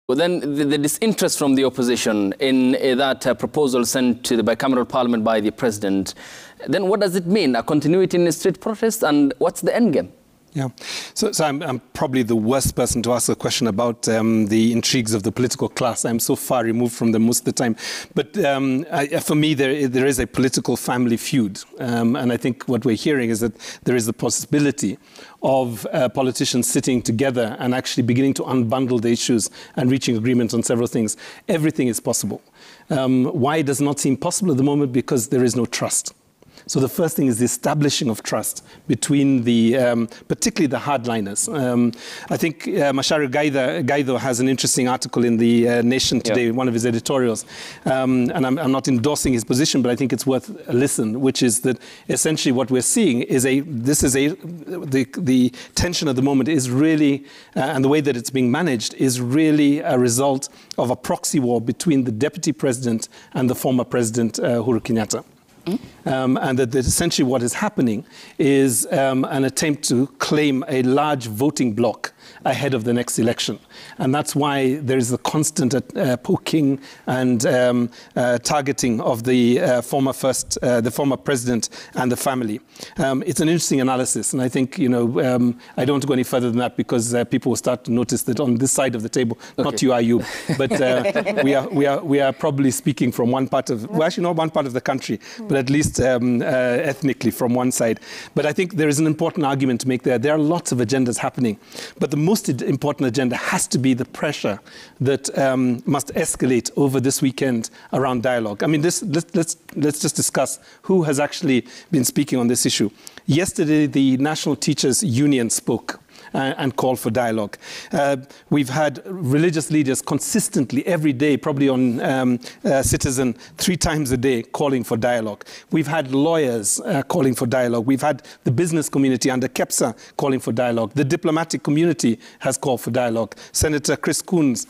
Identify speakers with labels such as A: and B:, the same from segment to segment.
A: Well, then the disinterest from the opposition in that proposal sent to the bicameral parliament by the president, then what does it mean? A continuity in street protests, and what's the end game?
B: Yeah, so I'm probably the worst person to ask a question about the intrigues of the political class. I'm so far removed from them most of the time. But for me, there is a political family feud. And I think what we're hearing is that there is the possibility of politicians sitting together and actually beginning to unbundle the issues and reaching agreement on several things. Everything is possible. Why it does not seem possible at the moment? Because there is no trust. So the first thing is the establishing of trust between particularly the hardliners. I think Masharu Gaido has an interesting article in the Nation today, one of his editorials, and I'm not endorsing his position, but I think it's worth a listen, which is that essentially what we're seeing is the tension at the moment is really, and the way that it's being managed is really a result of a proxy war between the deputy president and the former president, Uhuru Kenyatta. And that essentially what is happening is an attempt to claim a large voting bloc ahead of the next election. And that's why there is a constant poking and targeting of the former president and the family. It's an interesting analysis. And I think, I don't want to go any further than that because people will start to notice that on this side of the table, not you, Ayub, but we are probably speaking from one part of, well, actually not one part of the country, but at least ethnically from one side. But I think there is an important argument to make there. There are lots of agendas happening, but the most important agenda has to be the pressure that must escalate over this weekend around dialogue. I mean, let's just discuss who has actually been speaking on this issue. Yesterday, the National Teachers Union spoke and called for dialogue. We've had religious leaders consistently every day, probably on Citizen 3 times a day, calling for dialogue. We've had lawyers calling for dialogue. We've had the business community under KEPSA calling for dialogue. The diplomatic community has called for dialogue. Senator Chris Coons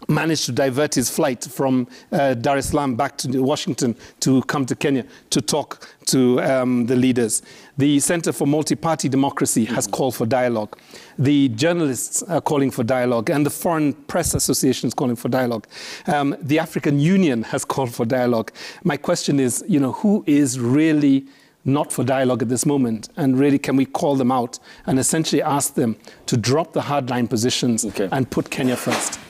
B: managed to divert his flight from Dar es Salaam back to Washington to come to Kenya to talk to the leaders. The Center for Multi-Party Democracy has called for dialogue. The journalists are calling for dialogue, and the Foreign Press Association is calling for dialogue. The African Union has called for dialogue. My question is, who is really not for dialogue at this moment, and really can we call them out and essentially ask them to drop the hardline positions and put Kenya first?